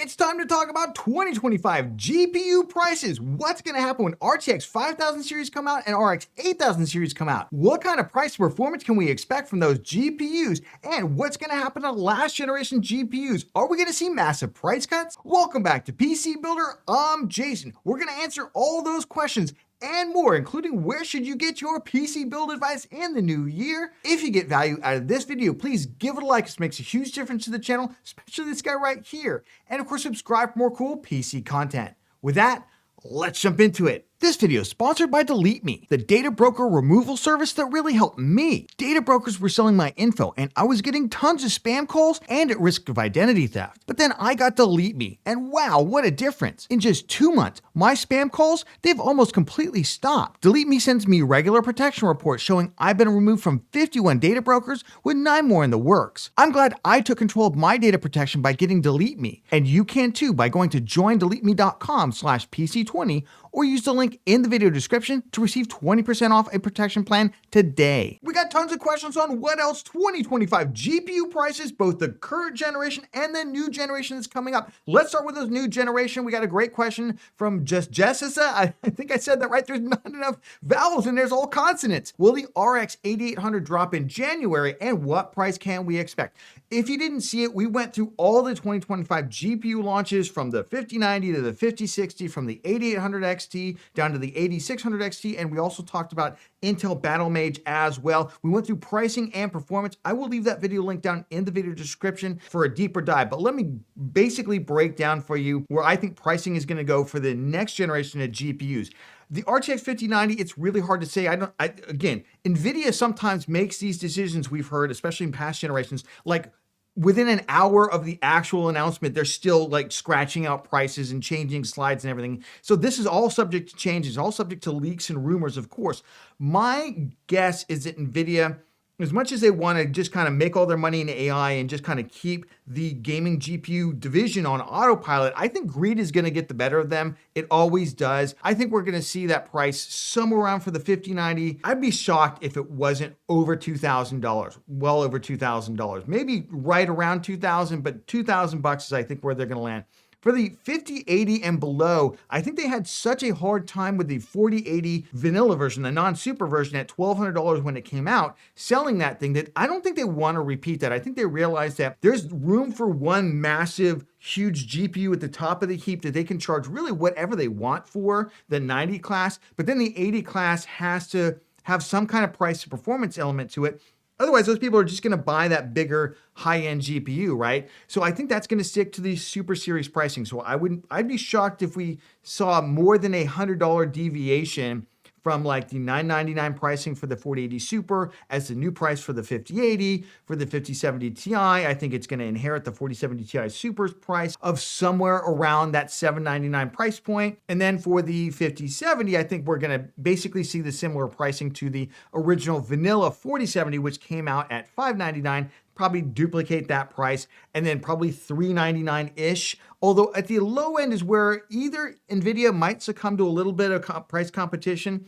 It's time to talk about 2025 GPU prices. What's going to happen when RTX 5000 series come out and RX 8000 series come out? What kind of price performance can we expect from those GPUs? And what's going to happen to last generation GPUs? Are we going to see massive price cuts? Welcome back to PC Builder. I'm Jason. We're going to answer all those questions and more, including where should you get your PC build advice in the new year. If you get value out of this video, please give it a like. This makes a huge difference to the channel, especially this guy right here. And of course, subscribe for more cool PC content. With that, let's jump into it. This video is sponsored by Delete Me, the data broker removal service that really helped me. Data brokers were selling my info and I was getting tons of spam calls and at risk of identity theft. But then I got Delete Me and wow, what a difference. In just 2 months, my spam calls, they've almost completely stopped. Delete Me sends me regular protection reports showing I've been removed from 51 data brokers with 9 more in the works. I'm glad I took control of my data protection by getting Delete Me, and you can too by going to joindeleteme.com/PC20 or use the link in the video description to receive 20% off a protection plan today. We got tons of questions on what else 2025 GPU prices, both the current generation and the new generation that's coming up. Let's start with the new generation. We got a great question from Just Jessica. I think I said that right. There's not enough vowels and there's all consonants. Will the RX 8800 drop in January and what price can we expect? If you didn't see it, we went through all the 2025 GPU launches from the 5090 to the 5060, from the 8800 XT down to the 8600 XT, and we also talked about Intel Battlemage as well. We went through pricing and performance. I will leave that video link down in the video description for a deeper dive, but let me basically break down for you where I think pricing is going to go for the next generation of GPUs. The RTX 5090, it's really hard to say. Again, NVIDIA sometimes makes these decisions, we've heard, especially in past generations, like within an hour of the actual announcement, they're still like scratching out prices and changing slides and everything. So this is all subject to changes, all subject to leaks and rumors, of course. My guess is that NVIDIA, as much as they want to just kind of make all their money in AI and just kind of keep the gaming GPU division on autopilot, I think greed is going to get the better of them. It always does. I think we're going to see that price somewhere around for the 5090. I'd be shocked if it wasn't over $2,000, well over $2,000, maybe right around 2,000, but 2,000 bucks is I think where they're going to land. For the 5080 and below, I think they had such a hard time with the 4080 vanilla version, the non-super version at $1,200 when it came out, selling that thing, that I don't think they want to repeat that. I think they realized that there's room for one massive, huge GPU at the top of the heap that they can charge really whatever they want for, the 90 class, but then the 80 class has to have some kind of price to performance element to it. Otherwise, those people are just going to buy that bigger high-end GPU, right? So I think that's going to stick to the super series pricing. So I'd be shocked if we saw more than $100 deviation from like the $999 pricing for the 4080 Super as the new price for the 5080. For the 5070 Ti, I think it's going to inherit the 4070 Ti Super's price of somewhere around that $799 price point. And then for the 5070, I think we're going to basically see the similar pricing to the original vanilla 4070, which came out at $599. Probably duplicate that price, and then probably $399-ish. Although at the low end is where either NVIDIA might succumb to a little bit of price competition,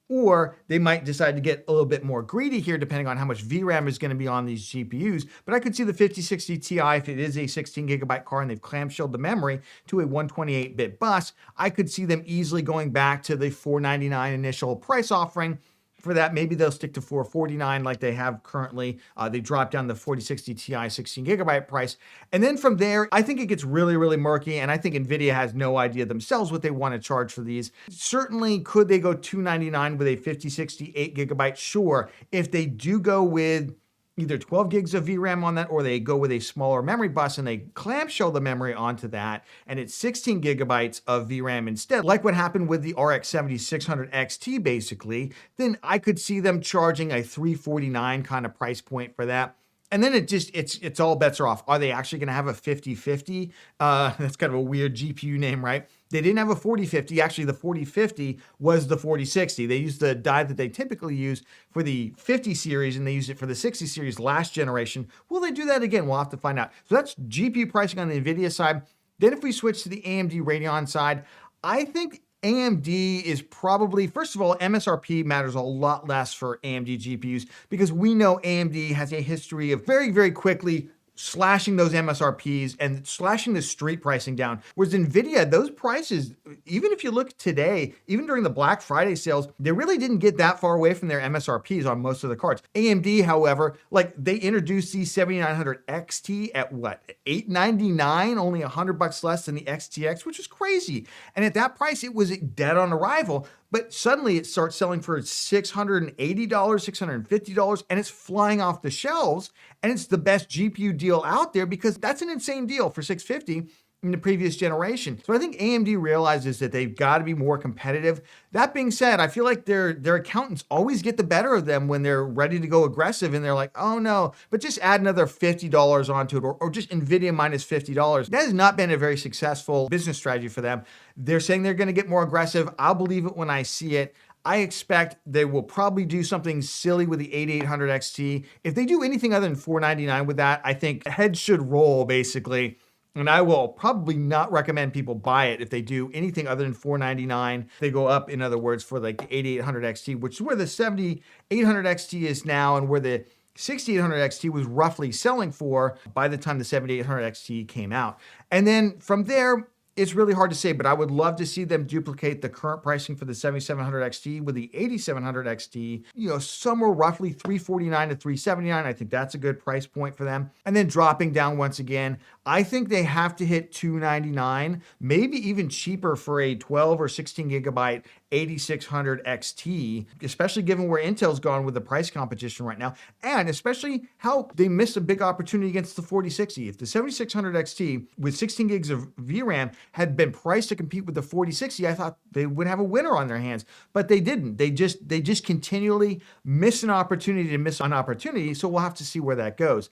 or they might decide to get a little bit more greedy here, depending on how much VRAM is going to be on these GPUs. But I could see the 5060 Ti, if it is a 16 gigabyte car and they've clamshelled the memory to a 128-bit bus, I could see them easily going back to the $499 initial price offering. For that, maybe they'll stick to $449 like they have currently. They dropped down the 4060 Ti 16 gigabyte price. And then from there, I think it gets really, really murky. And I think NVIDIA has no idea themselves what they want to charge for these. Certainly, could they go $299 with a 5060 8 gigabyte? Sure. If they do go with either 12 gigs of VRAM on that, or they go with a smaller memory bus and they clamshell the memory onto that, and it's 16 gigabytes of VRAM instead, like what happened with the RX 7600 XT basically, then I could see them charging a $349 kind of price point for that. And then it's all bets are off. Are they actually going to have a 5050? That's kind of a weird GPU name, right? They didn't have a 4050. Actually, the 4050 was the 4060. They used the die that they typically use for the 50 series, and they used it for the 60 series last generation. Will they do that again? We'll have to find out. So that's GPU pricing on the NVIDIA side. Then if we switch to the AMD Radeon side, I think AMD is probably, first of all, MSRP matters a lot less for AMD GPUs because we know AMD has a history of very, very quickly slashing those MSRPs and slashing the street pricing down. Whereas NVIDIA, those prices, even if you look today, even during the Black Friday sales, they really didn't get that far away from their MSRPs on most of the cards. AMD, however, like they introduced the 7900 XT at what, $899, only $100 less than the XTX, which is crazy. And at that price, it was dead on arrival. But suddenly it starts selling for $680, $650, and it's flying off the shelves. And it's the best GPU deal out there because that's an insane deal for $650 in the previous generation. So I think AMD realizes that they've got to be more competitive. That being said, I feel like their accountants always get the better of them when they're ready to go aggressive and they're like, oh no, but just add another $50 onto it or just NVIDIA minus $50. That has not been a very successful business strategy for them. They're saying they're going to get more aggressive. I'll believe it when I see it. I expect they will probably do something silly with the 8800 XT. If they do anything other than $499 with that, I think heads should roll basically. And I will probably not recommend people buy it if they do anything other than $499. They go up, in other words, for like the 8800 XT, which is where the 7800 XT is now and where the 6800 XT was roughly selling for by the time the 7800 XT came out. And then from there, it's really hard to say, but I would love to see them duplicate the current pricing for the 7700 XT with the 8700 XT, somewhere roughly $349 to $379. I think that's a good price point for them. And then dropping down once again, I think they have to hit $299, maybe even cheaper for a 12 or 16 gigabyte 8600 XT, especially given where Intel's gone with the price competition right now, and especially how they missed a big opportunity against the 4060. If the 7600 XT with 16 gigs of VRAM had been priced to compete with the 4060, I thought they would have a winner on their hands, but they didn't. They just continually miss an opportunity to miss an opportunity, so we'll have to see where that goes.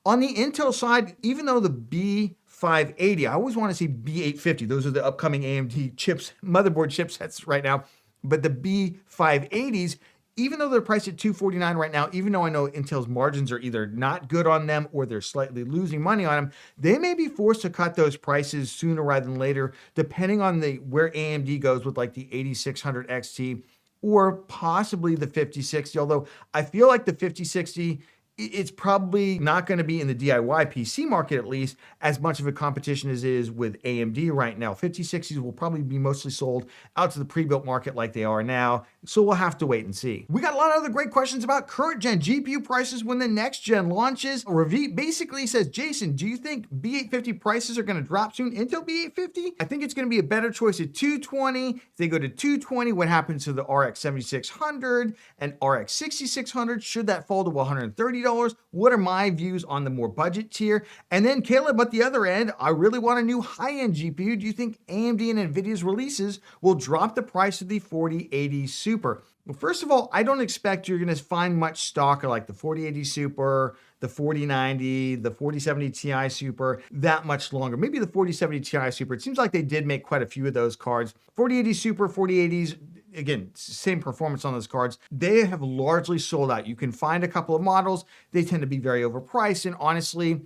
On the Intel side, even though the B580, I always want to see B850. Those are the upcoming AMD chips, motherboard chipsets right now. But the B580s, even though they're priced at $249 right now, even though I know Intel's margins are either not good on them or they're slightly losing money on them, they may be forced to cut those prices sooner rather than later, depending on where AMD goes with like the 8600 XT or possibly the 5060. Although I feel like the 5060, it's probably not going to be in the DIY PC market, at least, as much of a competition as it is with AMD right now. 5060s will probably be mostly sold out to the pre-built market like they are now, so we'll have to wait and see. We got a lot of other great questions about current gen GPU prices when the next gen launches. Ravi basically says, Jason, do you think B850 prices are going to drop soon? Intel B850? I think it's going to be a better choice at $220. If they go to $220, what happens to the RX 7600 and RX 6600? Should that fall to $130? What are my views on the more budget tier? And then Caleb, at the other end, I really want a new high-end GPU. Do you think AMD and NVIDIA's releases will drop the price of the 4080 Super? Well, first of all, I don't expect you're going to find much stock like the 4080 Super, the 4090, the 4070 Ti Super that much longer. Maybe the 4070 Ti Super. It seems like they did make quite a few of those cards. 4080 Super, 4080s, again, same performance on those cards. They have largely sold out. You can find a couple of models. They tend to be very overpriced. And honestly,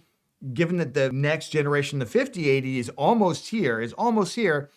given that the next generation, the 5080 is almost here,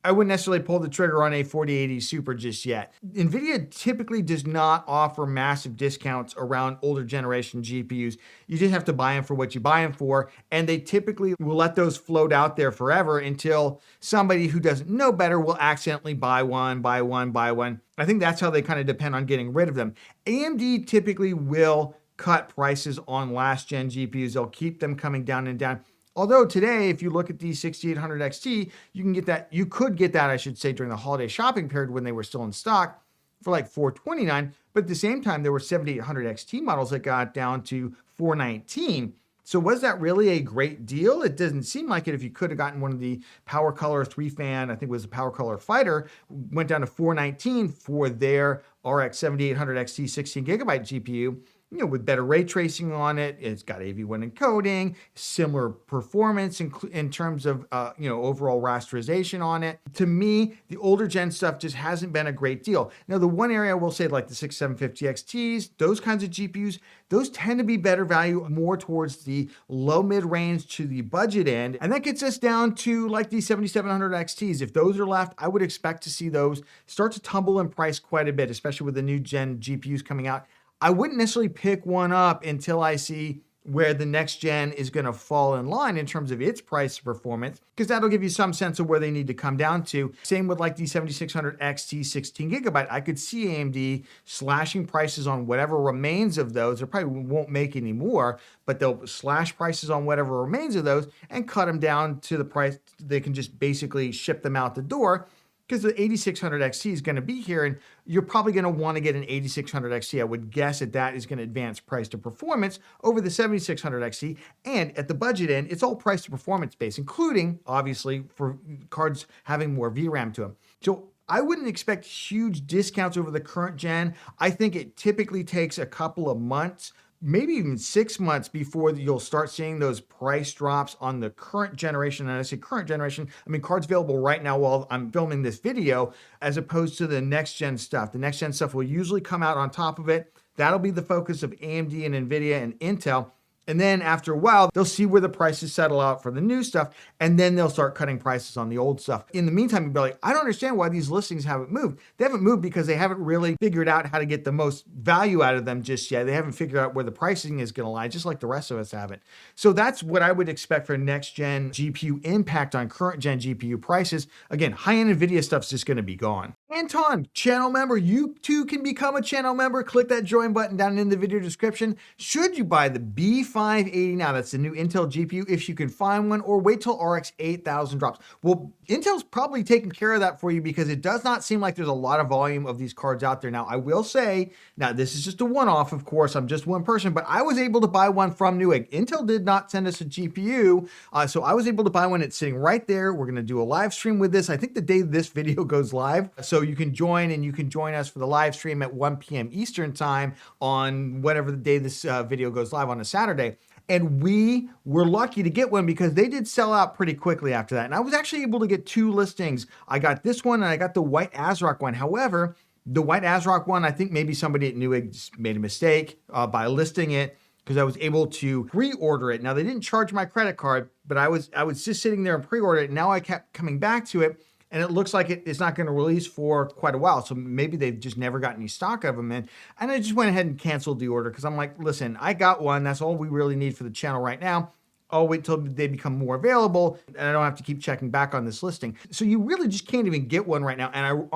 I wouldn't necessarily pull the trigger on a 4080 Super just yet. NVIDIA typically does not offer massive discounts around older generation GPUs. You just have to buy them for what you buy them for, and they typically will let those float out there forever until somebody who doesn't know better will accidentally buy one. I think that's how they kind of depend on getting rid of them. AMD typically will cut prices on last gen GPUs. They'll keep them coming down and down. Although today, if you look at the 6800 XT, you could get that, I should say, during the holiday shopping period when they were still in stock for like $429. But at the same time, there were 7800 XT models that got down to $419. So was that really a great deal? It doesn't seem like it. If you could have gotten one of the Power Color 3-fan, I think it was the Power Color Fighter, went down to $419 for their RX 7800 XT 16 gigabyte GPU. With better ray tracing on it, it's got AV1 encoding, similar performance in terms of, overall rasterization on it. To me, the older gen stuff just hasn't been a great deal. Now, the one area I will say, like the 6750 XTs, those kinds of GPUs, those tend to be better value more towards the low mid-range to the budget end. And that gets us down to like the 7700 XTs. If those are left, I would expect to see those start to tumble in price quite a bit, especially with the new gen GPUs coming out. I wouldn't necessarily pick one up until I see where the next gen is going to fall in line in terms of its price performance, because that'll give you some sense of where they need to come down to. Same with like the 7600 XT 16 gigabyte. I could see AMD slashing prices on whatever remains of those. They probably won't make any more, but they'll slash prices on whatever remains of those and cut them down to the price they can just basically ship them out the door. Because the 8600 XT is going to be here, and you're probably going to want to get an 8600 XT. I would guess that is going to advance price to performance over the 7600 XT. And at the budget end, it's all price to performance based, including, obviously, for cards having more VRAM to them. So I wouldn't expect huge discounts over the current gen. I think it typically takes a couple of months, maybe even 6 months before you'll start seeing those price drops on the current generation. And I say current generation, I mean cards available right now while I'm filming this video, as opposed to the next gen stuff. The next gen stuff will usually come out on top of it. That'll be the focus of AMD and NVIDIA and Intel. And then after a while, they'll see where the prices settle out for the new stuff, and then they'll start cutting prices on the old stuff. In the meantime, you'll be like, I don't understand why these listings haven't moved. They haven't moved because they haven't really figured out how to get the most value out of them just yet. They haven't figured out where the pricing is going to lie, just like the rest of us haven't. So that's what I would expect for next gen GPU impact on current gen GPU prices. Again, high-end NVIDIA stuff's just going to be gone. Anton, channel member, you too can become a channel member. Click that join button down in the video description. Should you buy the B580 now, that's the new Intel GPU, if you can find one, or wait till RX 8000 drops? Well, Intel's probably taking care of that for you because it does not seem like there's a lot of volume of these cards out there. Now, I will say, now this is just a one-off, of course, I'm just one person, but I was able to buy one from Newegg. Intel did not send us a GPU, so I was able to buy one. It's sitting right there. We're gonna do a live stream with this, I think the day this video goes live. So you can join, and you can join us for the live stream at 1 p.m. Eastern time on whatever the day this video goes live on a Saturday. And we were lucky to get one because they did sell out pretty quickly after that. And I was actually able to get 2 listings. I got this one and I got the white ASRock one. However, the white ASRock one, I think maybe somebody at Newegg made a mistake by listing it, because I was able to pre-order it. Now, they didn't charge my credit card, but I was just sitting there and pre-ordered it. And now I kept coming back to it, and it looks like it's not going to release for quite a while. So maybe they've just never got any stock of them in. And I just went ahead and canceled the order because I'm like, listen, I got one. That's all we really need for the channel right now. I'll wait till they become more available, and I don't have to keep checking back on this listing. So you really just can't even get one right now. And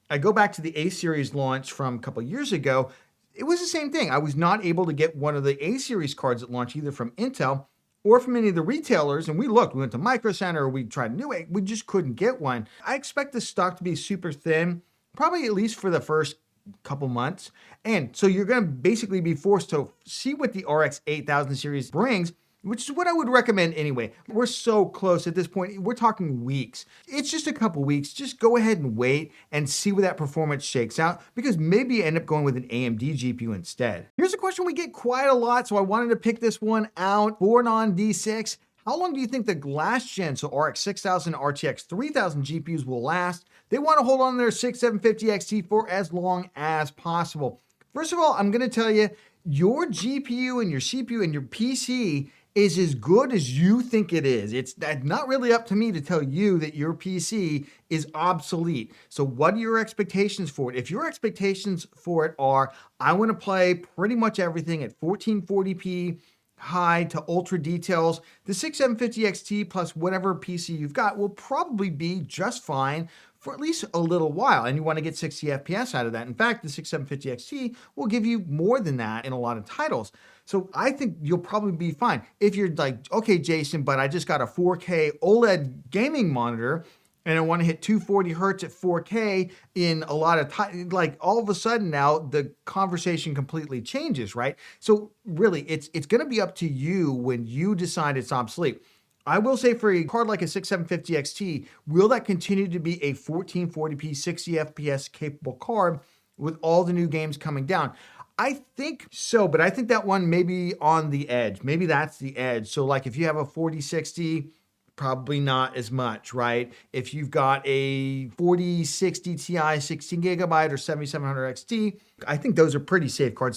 I go back to the A-Series launch from a couple of years ago. It was the same thing. I was not able to get one of the A-Series cards at launch, either from Intel or from any of the retailers. And we went to Micro Center, we tried Newegg, we just couldn't get one. I expect the stock to be super thin, probably at least for the first couple months. And so you're gonna basically be forced to see what the RX 8000 series brings, which is what I would recommend anyway. We're so close at this point. We're talking weeks. It's just a couple weeks. Just go ahead and wait and see where that performance shakes out, because maybe you end up going with an AMD GPU instead. Here's a question we get quite a lot, so I wanted to pick this one out. Born on D6. How long do you think the last gen, so RX 6000 RTX 3000 GPUs will last? They want to hold on to their 6750 XT for as long as possible. First of all, I'm going to tell you, your GPU and your CPU and your PC is as good as you think it is. It's not really up to me to tell you that your PC is obsolete. So what are your expectations for it? If your expectations for it are, I want to play pretty much everything at 1440p, high to ultra details, the 6750 XT plus whatever PC you've got will probably be just fine for at least a little while, and you want to get 60 FPS out of that. In fact, the 6750 XT will give you more than that in a lot of titles. So I think you'll probably be fine. If you're like, okay, Jason, but I just got a 4K OLED gaming monitor and I want to hit 240 hertz at 4K in a lot of like all of a sudden now the conversation completely changes, right? So really, it's going to be up to you when you decide it's obsolete. I will say for a card like a 6750 XT, will that continue to be a 1440p 60 FPS capable card with all the new games coming down? I think so, but I think that one may be on the edge. Maybe that's the edge. So like if you have a 4060, probably not as much, right? If you've got a 4060 Ti 16 gigabyte or 7700 XT, I think those are pretty safe cards,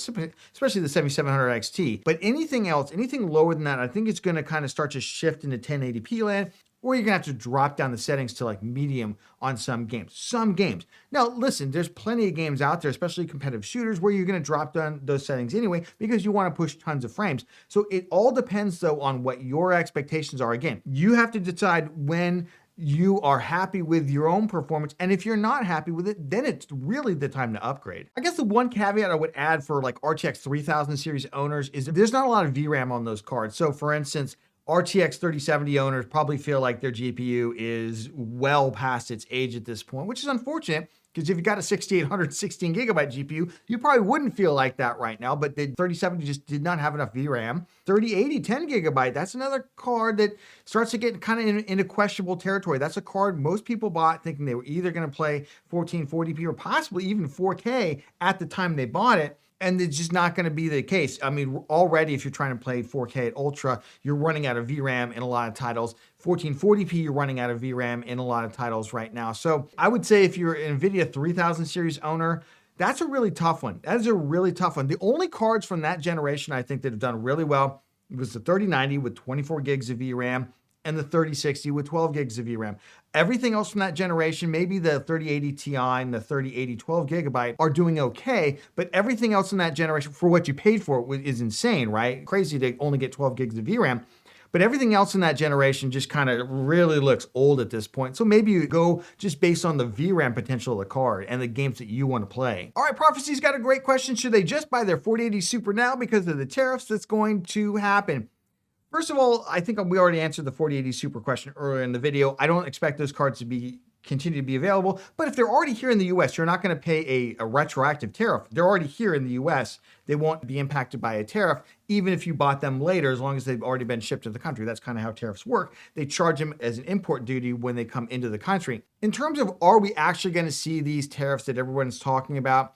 especially the 7700 XT. But anything else, anything lower than that, I think it's going to kind of start to shift into 1080p land, or you're gonna have to drop down the settings to like medium on some games. Now, listen, there's plenty of games out there, especially competitive shooters, where you're gonna drop down those settings anyway because you wanna push tons of frames. So it all depends though on what your expectations are. Again, you have to decide when you are happy with your own performance. And if you're not happy with it, then it's really the time to upgrade. I guess the one caveat I would add for like RTX 3000 series owners is there's not a lot of VRAM on those cards. So for instance, RTX 3070 owners probably feel like their GPU is well past its age at this point, which is unfortunate because if you got a 6800 16 gigabyte GPU, you probably wouldn't feel like that right now, but the 3070 just did not have enough VRAM. 3080 10 gigabyte, that's another card that starts to get kind of into questionable territory. That's a card most people bought thinking they were either going to play 1440p or possibly even 4K at the time they bought it. And it's just not going to be the case. I mean, already if you're trying to play 4K at Ultra, you're running out of VRAM in a lot of titles. 1440p, you're running out of VRAM in a lot of titles right now. So I would say if you're an NVIDIA 3000 series owner, that's a really tough one. That is a really tough one. The only cards from that generation I think that have done really well was the 3090 with 24 gigs of VRAM and the 3060 with 12 gigs of VRAM. Everything else from that generation, maybe the 3080 Ti and the 3080 12 gigabyte are doing okay, but everything else in that generation for what you paid for it is insane, right? Crazy to only get 12 gigs of VRAM. But everything else in that generation just kind of really looks old at this point. So maybe you go just based on the VRAM potential of the card and the games that you want to play. All right, Prophecy's got a great question. Should they just buy their 4080 Super now because of the tariffs that's going to happen? First of all, I think we already answered the 4080 Super question earlier in the video. I don't expect those cards to continue to be available, but if they're already here in the US, you're not going to pay a retroactive tariff. They're already here in the US. They won't be impacted by a tariff, even if you bought them later, as long as they've already been shipped to the country. That's kind of how tariffs work. They charge them as an import duty when they come into the country. In terms of, are we actually going to see these tariffs that everyone's talking about?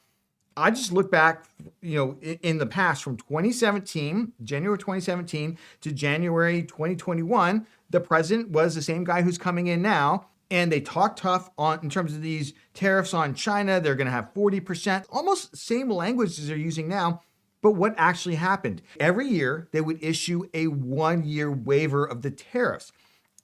I just look back, in the past from 2017, January 2017 to January 2021, the president was the same guy who's coming in now. And they talk tough in terms of these tariffs on China. They're going to have 40%, almost same language as they're using now. But what actually happened? Every year, they would issue a 1-year waiver of the tariffs.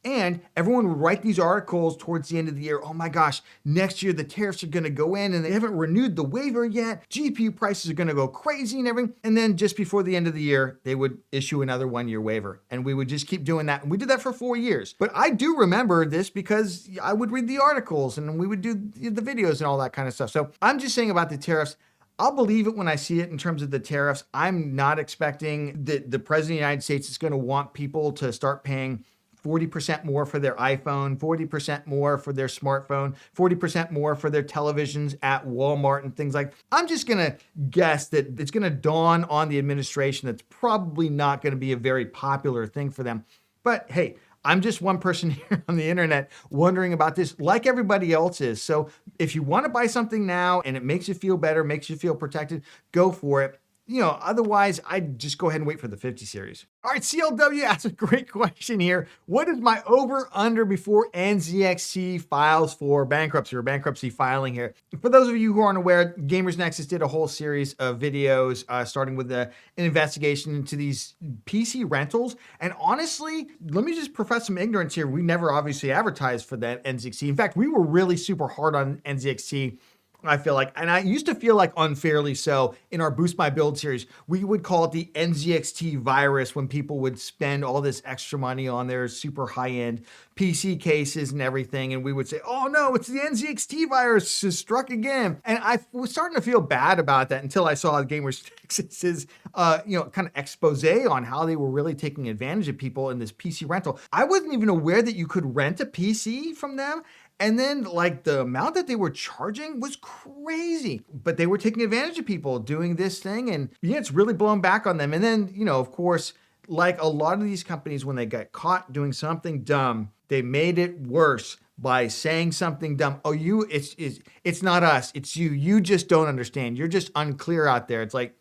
And everyone would write these articles towards the end of the year. Oh my gosh, next year the tariffs are going to go in and they haven't renewed the waiver yet. GPU prices are going to go crazy and everything. And then just before the end of the year, they would issue another 1-year waiver. And we would just keep doing that. And we did that for 4 years. But I do remember this because I would read the articles and we would do the videos and all that kind of stuff. So I'm just saying about the tariffs, I'll believe it when I see it in terms of the tariffs. I'm not expecting that the president of the United States is going to want people to start paying 40% more for their iPhone, 40% more for their smartphone, 40% more for their televisions at Walmart and things like that. I'm just going to guess that it's going to dawn on the administration that's probably not going to be a very popular thing for them. But hey, I'm just one person here on the internet wondering about this like everybody else is. So if you want to buy something now and it makes you feel better, makes you feel protected, go for it. Otherwise, I'd just go ahead and wait for the 50 series. All right, CLW asks a great question here. What is my over-under before NZXT files for bankruptcy or bankruptcy filing here? For those of you who aren't aware, Gamers Nexus did a whole series of videos starting with an investigation into these PC rentals. And honestly, let me just profess some ignorance here. We never obviously advertised for that NZXT. In fact, we were really super hard on NZXT. I feel like, and I used to feel like unfairly so in our Boost My Build series, we would call it the NZXT virus when people would spend all this extra money on their super high-end PC cases and everything. And we would say, oh no, it's the NZXT virus has struck again. And I was starting to feel bad about that until I saw Gamers Nexus's, kind of expose on how they were really taking advantage of people in this PC rental. I wasn't even aware that you could rent a PC from them. And then the amount that they were charging was crazy, but they were taking advantage of people doing this thing. And it's really blown back on them. And then, of course, like a lot of these companies, when they got caught doing something dumb, they made it worse by saying something dumb. Oh, it's not us. It's you. You just don't understand. You're just unclear out there. It's like,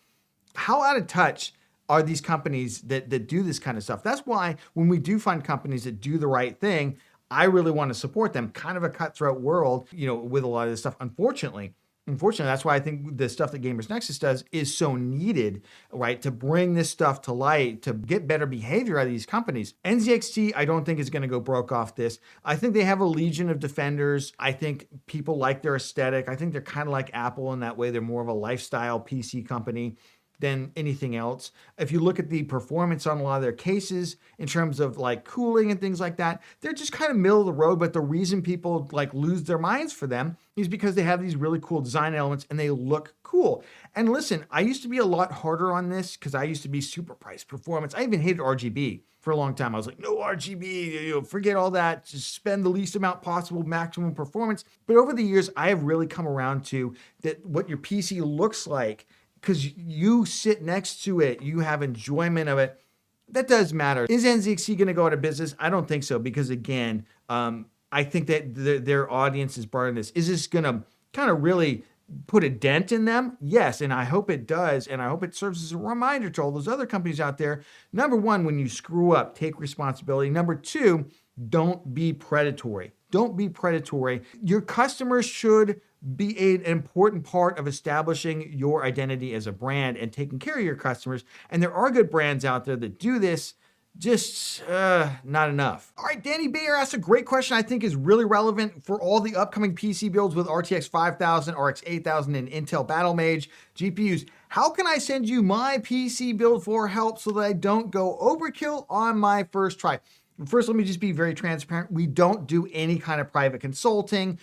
how out of touch are these companies that do this kind of stuff? That's why when we do find companies that do the right thing, I really want to support them. Kind of a cutthroat world, with a lot of this stuff, unfortunately. Unfortunately, that's why I think the stuff that Gamers Nexus does is so needed, right? To bring this stuff to light, to get better behavior out of these companies. NZXT, I don't think is going to go broke off this. I think they have a legion of defenders. I think people like their aesthetic. I think they're kind of like Apple in that way. They're more of a lifestyle PC company than anything else. If you look at the performance on a lot of their cases in terms of like cooling and things like that, they're just kind of middle of the road. But the reason people like lose their minds for them is because they have these really cool design elements and they look cool. And listen, I used to be a lot harder on this because I used to be super price performance. I even hated RGB for a long time. I was like, no RGB, forget all that. Just spend the least amount possible, maximum performance. But over the years, I have really come around to that what your PC looks like, because you sit next to it, you have enjoyment of it. That does matter. Is NZXT going to go out of business? I don't think so, because again, I think that their audience is part of this. Is this going to kind of really put a dent in them? Yes, and I hope it does, and I hope it serves as a reminder to all those other companies out there. Number one, when you screw up, take responsibility. Number two, don't be predatory. Don't be predatory. Your customers should be an important part of establishing your identity as a brand and taking care of your customers. And there are good brands out there that do this, just not enough. All right, Danny Bayer asked a great question I think is really relevant for all the upcoming PC builds with RTX 5000, RX 8000, and Intel Battlemage GPUs. How can I send you my PC build for help so that I don't go overkill on my first try? First, let me just be very transparent. We don't do any kind of private consulting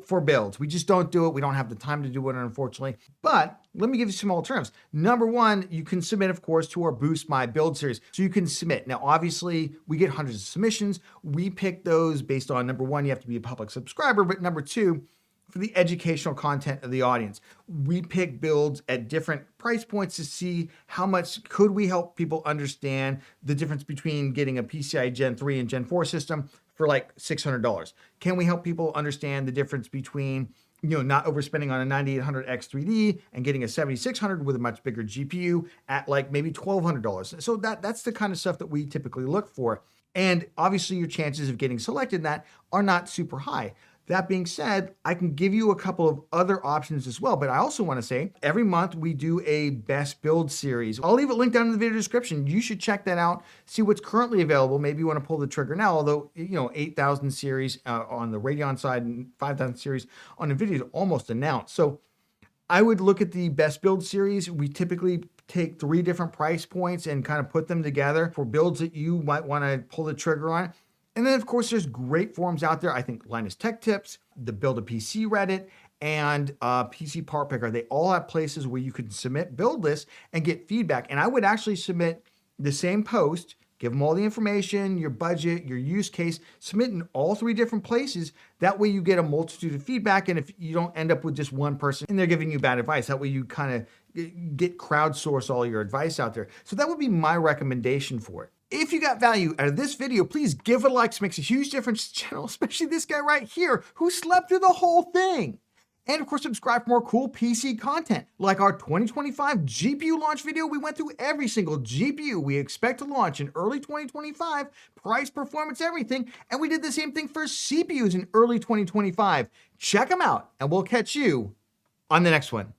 for builds. We just don't do it. We don't have the time to do it, unfortunately. But let me give you some alternatives. Number one, you can submit, of course, to our Boost My Build series. So you can submit. Now, obviously, we get hundreds of submissions. We pick those based on, number one, you have to be a public subscriber, but number two, for the educational content of the audience. We pick builds at different price points to see how much could we help people understand the difference between getting a PCI Gen 3 and Gen 4 system for like $600. Can we help people understand the difference between, not overspending on a 9800X 3D and getting a 7600 with a much bigger GPU at like maybe $1,200. So that's the kind of stuff that we typically look for. And obviously your chances of getting selected in that are not super high. That being said, I can give you a couple of other options as well, but I also want to say every month we do a best build series. I'll leave a link down in the video description. You should check that out, see what's currently available. Maybe you want to pull the trigger now, although, 8,000 series on the Radeon side and 5,000 series on NVIDIA is almost announced. So I would look at the best build series. We typically take 3 different price points and kind of put them together for builds that you might want to pull the trigger on. And then, of course, there's great forums out there. I think Linus Tech Tips, the Build a PC Reddit, and PC Part Picker. They all have places where you can submit build lists and get feedback. And I would actually submit the same post, give them all the information, your budget, your use case, submit in all 3 different places. That way you get a multitude of feedback. And if you don't end up with just one person and they're giving you bad advice, that way you kind of get crowdsource all your advice out there. So that would be my recommendation for it. If you got value out of this video, please give it a like. It makes a huge difference to the channel, especially this guy right here who slept through the whole thing. And of course, subscribe for more cool PC content, like our 2025 GPU launch video. We went through every single GPU we expect to launch in early 2025, price, performance, everything. And we did the same thing for CPUs in early 2025. Check them out, and we'll catch you on the next one.